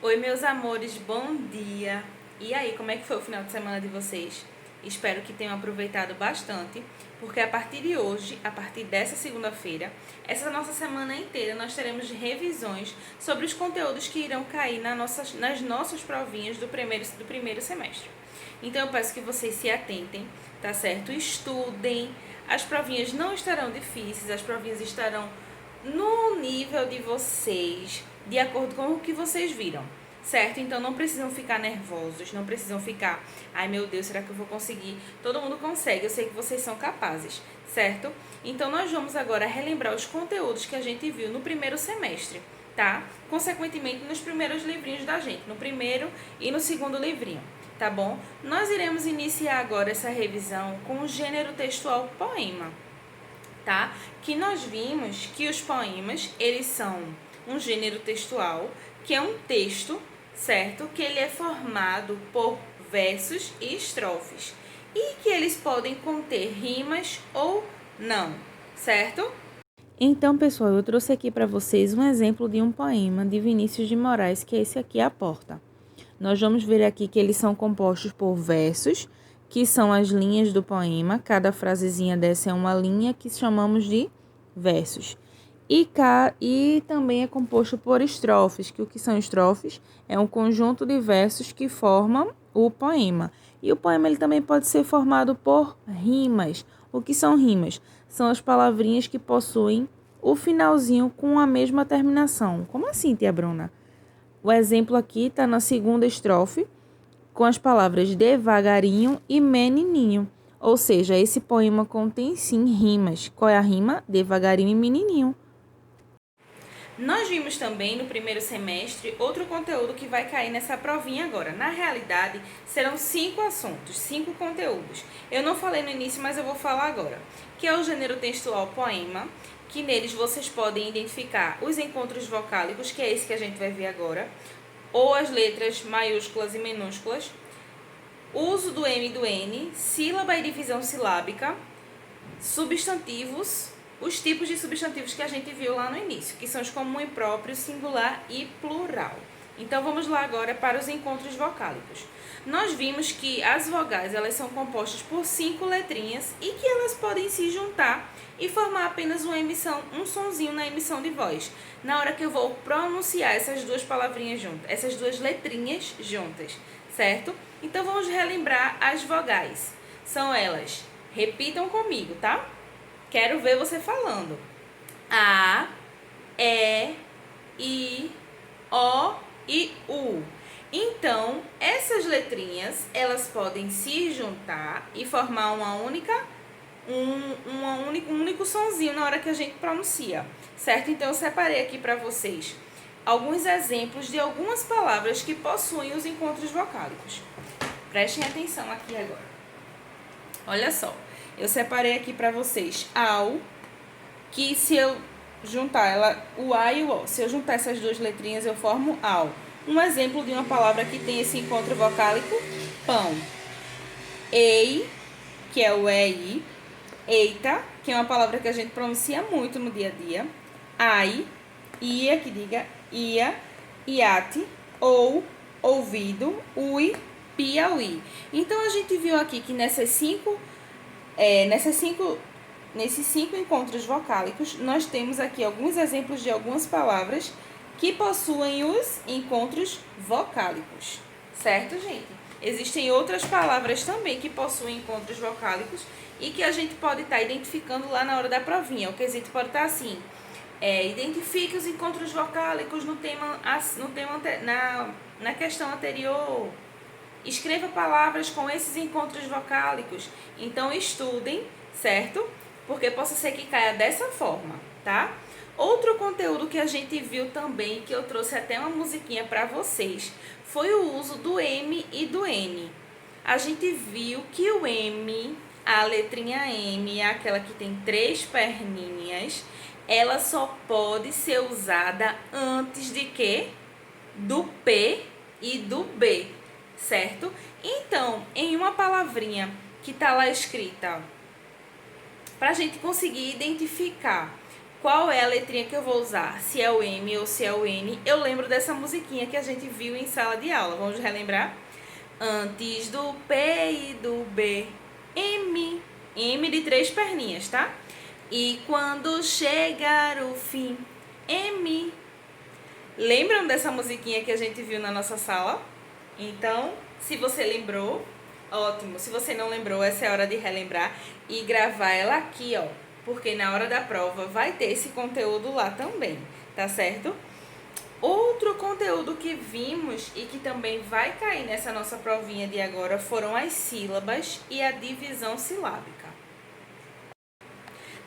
Oi, meus amores, bom dia! E aí, como é que foi o final de semana de vocês? Espero que tenham aproveitado bastante, porque a partir de hoje, a partir dessa segunda-feira, essa nossa semana inteira, nós teremos revisões sobre os conteúdos que irão cair nas nossas provinhas do primeiro semestre. Então, eu peço que vocês se atentem, tá certo? Estudem, as provinhas não estarão difíceis, as provinhas estarão no nível de vocês, de acordo com o que vocês viram, certo? Então não precisam ficar nervosos, não precisam ficar, ai meu Deus, será que eu vou conseguir? Todo mundo consegue, eu sei que vocês são capazes, certo? Então nós vamos agora relembrar os conteúdos que a gente viu no primeiro semestre, tá? Consequentemente nos primeiros livrinhos da gente, no primeiro e no segundo livrinho, tá bom? Nós iremos iniciar agora essa revisão com o gênero textual poema, tá? Que nós vimos que os poemas, eles são um gênero textual, que é um texto, certo? Que ele é formado por versos e estrofes, e que eles podem conter rimas ou não, certo? Então, pessoal, eu trouxe aqui para vocês um exemplo de um poema de Vinícius de Moraes, que é esse aqui, A Porta. Nós vamos ver aqui que eles são compostos por versos, que são as linhas do poema. Cada frasezinha dessa é uma linha que chamamos de versos. E também é composto por estrofes, que o que são estrofes? É um conjunto de versos que formam o poema. E o poema ele também pode ser formado por rimas. O que são rimas? São as palavrinhas que possuem o finalzinho com a mesma terminação. Como assim, tia Bruna? O exemplo aqui está na segunda estrofe, com as palavras devagarinho e menininho. Ou seja, esse poema contém sim rimas. Qual é a rima? Devagarinho e menininho. Nós vimos também no primeiro semestre outro conteúdo que vai cair nessa provinha agora. Na realidade, serão 5 assuntos, 5 conteúdos. Eu não falei no início, mas eu vou falar agora. Que é o gênero textual poema, que neles vocês podem identificar os encontros vocálicos, que é esse que a gente vai ver agora, ou as letras maiúsculas e minúsculas, uso do M e do N, sílaba e divisão silábica, substantivos, os tipos de substantivos que a gente viu lá no início, que são os comum e próprio, singular e plural. Então vamos lá agora para os encontros vocálicos. Nós vimos que as vogais elas são compostas por 5 letrinhas e que elas podem se juntar e formar apenas um sonzinho na emissão de voz. Na hora que eu vou pronunciar essas duas palavrinhas juntas, essas duas letrinhas juntas, certo? Então vamos relembrar as vogais. São elas, repitam comigo, tá? Quero ver você falando. A, E, I, O e U. Então, essas letrinhas, elas podem se juntar e formar um único sonzinho na hora que a gente pronuncia, certo? Então, eu separei aqui para vocês alguns exemplos de algumas palavras que possuem os encontros vocálicos. Prestem atenção aqui agora. Olha só. Eu separei aqui para vocês ao, que se eu juntar o A e o O, se eu juntar essas duas letrinhas, eu formo ao. Um exemplo de uma palavra que tem esse encontro vocálico, pão. Ei, que é o EI. Eita, que é uma palavra que a gente pronuncia muito no dia a dia. Ai, ia, que diga ia, iate, ou, ouvido, ui, piauí. Então, a gente viu aqui que nesses cinco encontros vocálicos, nós temos aqui alguns exemplos de algumas palavras que possuem os encontros vocálicos, certo, gente? Existem outras palavras também que possuem encontros vocálicos e que a gente pode estar identificando lá na hora da provinha. O quesito pode estar assim, identifique os encontros vocálicos na questão anterior. Escreva palavras com esses encontros vocálicos. Então, estudem, certo? Porque possa ser que caia dessa forma, tá? Outro conteúdo que a gente viu também, que eu trouxe até uma musiquinha para vocês, foi o uso do M e do N. A gente viu que o M, a letrinha M, é aquela que tem 3 perninhas, ela só pode ser usada antes de quê? Do P e do B, certo? Então, em uma palavrinha que está lá escrita, para a gente conseguir identificar qual é a letrinha que eu vou usar? Se é o M ou se é o N. Eu lembro dessa musiquinha que a gente viu em sala de aula. Vamos relembrar? Antes do P e do B, M. M de 3 perninhas, tá? E quando chegar o fim, M. Lembram dessa musiquinha que a gente viu na nossa sala? Então, se você lembrou, ótimo. Se você não lembrou, essa é a hora de relembrar e gravar ela aqui, ó. Porque na hora da prova vai ter esse conteúdo lá também, tá certo? Outro conteúdo que vimos e que também vai cair nessa nossa provinha de agora foram as sílabas e a divisão silábica.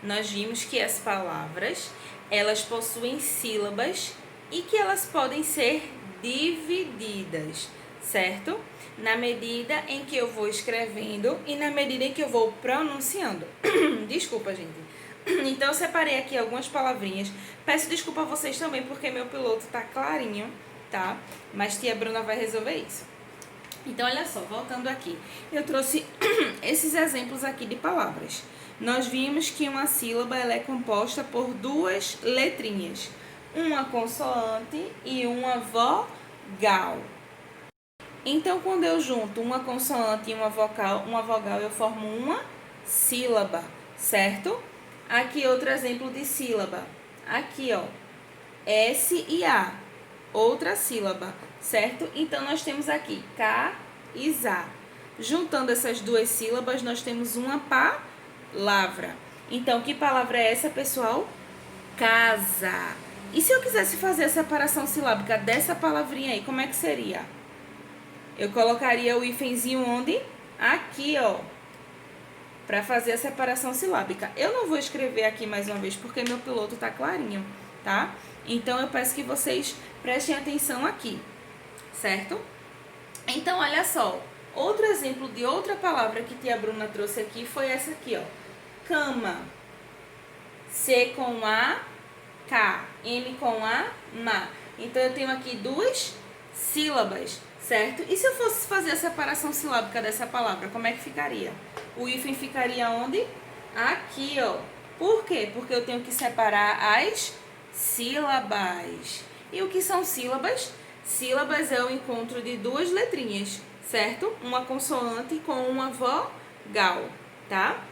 Nós vimos que as palavras, elas possuem sílabas e que elas podem ser divididas, certo? Na medida em que eu vou escrevendo e na medida em que eu vou pronunciando. Desculpa, gente. Então, eu separei aqui algumas palavrinhas. Peço desculpa a vocês também, porque meu piloto tá clarinho, tá? Mas tia Bruna vai resolver isso. Então, olha só, voltando aqui. Eu trouxe esses exemplos aqui de palavras. Nós vimos que uma sílaba ela é composta por 2 letrinhas. Uma consoante e uma vogal. Então, quando eu junto uma consoante e uma vogal eu formo uma sílaba, certo? Aqui outro exemplo de sílaba. Aqui, ó, S e A, outra sílaba, certo? Então, nós temos aqui K e ZA. Juntando essas 2 sílabas, nós temos uma palavra. Então, que palavra é essa, pessoal? Casa. E se eu quisesse fazer a separação silábica dessa palavrinha aí, como é que seria? Eu colocaria o hífenzinho onde? Aqui, ó. Para fazer a separação silábica. Eu não vou escrever aqui mais uma vez, porque meu piloto tá clarinho, tá? Então, eu peço que vocês prestem atenção aqui, certo? Então, olha só. Outro exemplo de outra palavra que tia Bruna trouxe aqui foi essa aqui, ó. Cama. C com A, K. M com A, Ma. Então, eu tenho aqui 2 sílabas, certo? E se eu fosse fazer a separação silábica dessa palavra, como é que ficaria? O hífen ficaria onde? Aqui, ó. Por quê? Porque eu tenho que separar as sílabas. E o que são sílabas? Sílabas é o encontro de 2 letrinhas, certo? Uma consoante com uma vogal, tá?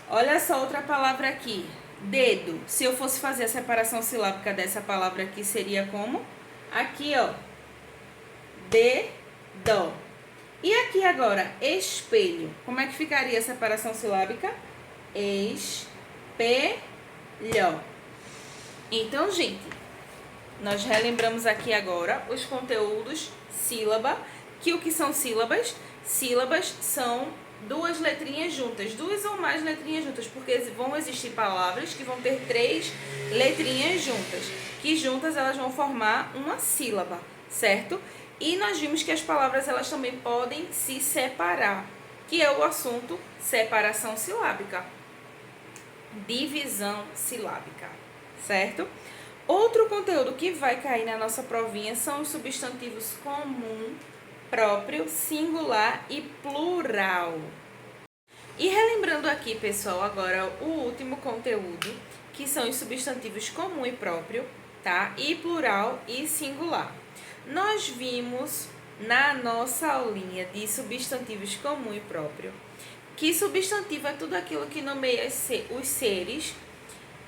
Olha só outra palavra aqui. Dedo. Se eu fosse fazer a separação silábica dessa palavra aqui, seria como? Aqui, ó. Dedo. E aqui agora, espelho. Como é que ficaria a separação silábica? Espelho. Então, gente, nós relembramos aqui agora os conteúdos sílaba. Que o que são sílabas? Sílabas são 2 letrinhas juntas, 2 ou mais letrinhas juntas, porque vão existir palavras que vão ter 3 letrinhas juntas, que juntas elas vão formar uma sílaba, certo? E nós vimos que as palavras elas também podem se separar, que é o assunto separação silábica, divisão silábica, certo? Outro conteúdo que vai cair na nossa provinha são os substantivos comum, próprio, singular e plural. E relembrando aqui, pessoal, agora o último conteúdo, que são os substantivos comum e próprio, tá? E plural e singular. Nós vimos na nossa aulinha de substantivos comum e próprio que substantivo é tudo aquilo que nomeia os seres,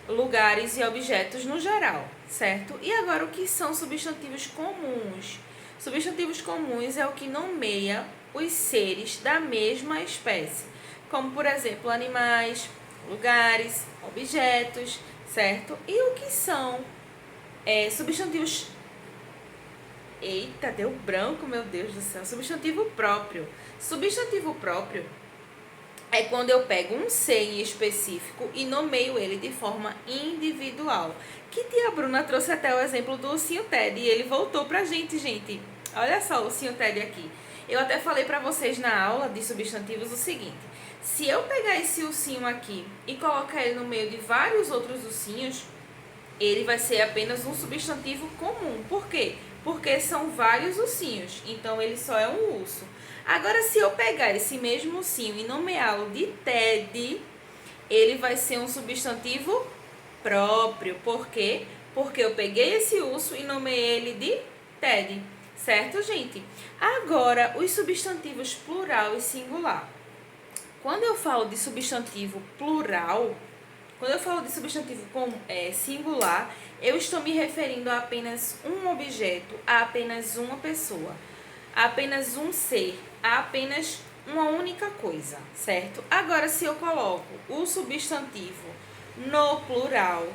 lugares e objetos no geral, certo? E agora o que são substantivos comuns? Substantivos comuns é o que nomeia os seres da mesma espécie, como por exemplo animais, lugares, objetos, certo? E o que são substantivos... Eita, deu branco, meu Deus do céu. Substantivo próprio. Substantivo próprio é quando eu pego um ser em específico e nomeio ele de forma individual. Que tia Bruna trouxe até o exemplo do ursinho Ted e ele voltou pra gente, gente. Olha só o ursinho Ted aqui. Eu até falei pra vocês na aula de substantivos o seguinte. Se eu pegar esse ursinho aqui e colocar ele no meio de vários outros ursinhos, ele vai ser apenas um substantivo comum. Por quê? Porque são vários ursinhos, então ele só é um urso. Agora, se eu pegar esse mesmo ursinho e nomeá-lo de Ted, ele vai ser um substantivo próprio. Por quê? Porque eu peguei esse urso e nomeei ele de Ted. Certo, gente? Agora, os substantivos plural e singular. Quando eu falo de substantivo plural, quando eu falo de substantivo singular, eu estou me referindo a apenas um objeto, a apenas uma pessoa, a apenas um ser, a apenas uma única coisa, certo? Agora, se eu coloco o substantivo no plural,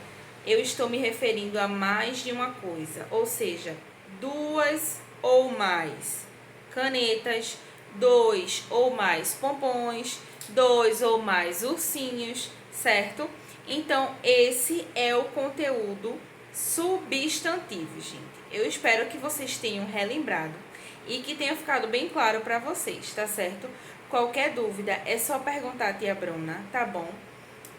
eu estou me referindo a mais de uma coisa, ou seja, duas ou mais canetas, dois ou mais pompons, dois ou mais ursinhos, certo? Então, esse é o conteúdo substantivo, gente. Eu espero que vocês tenham relembrado e que tenha ficado bem claro para vocês, tá certo? Qualquer dúvida é só perguntar à tia Bruna, tá bom?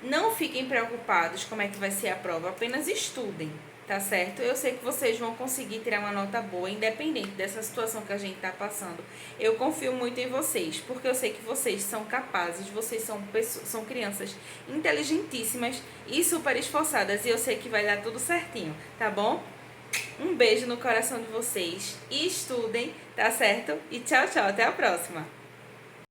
Não fiquem preocupados como é que vai ser a prova, apenas estudem, tá certo? Eu sei que vocês vão conseguir tirar uma nota boa, independente dessa situação que a gente tá passando. Eu confio muito em vocês, porque eu sei que vocês são capazes, vocês são crianças inteligentíssimas e super esforçadas, e eu sei que vai dar tudo certinho, tá bom? Um beijo no coração de vocês, e estudem, tá certo? E tchau, tchau, até a próxima!